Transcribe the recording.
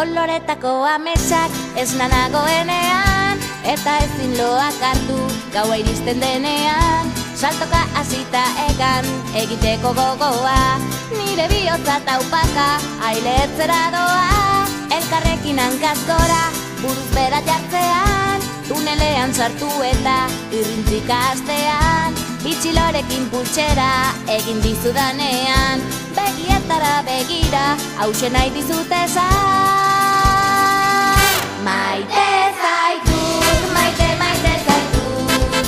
koloretako ametsak ez nanagoenean, eta ezin loak hartu gaua iristen denean, saltoka hasita egan egiteko gogoa, nire bihotza taupaka ailetzera doa, elkarrekin hankaz gora buruz bera jartzean, tunelean sartu eta irrintzika hastean, bitxilorekin pultsera egin dizudanean, begietara begira hause nahi dizut esan. Maite zaitut, maite zaitut,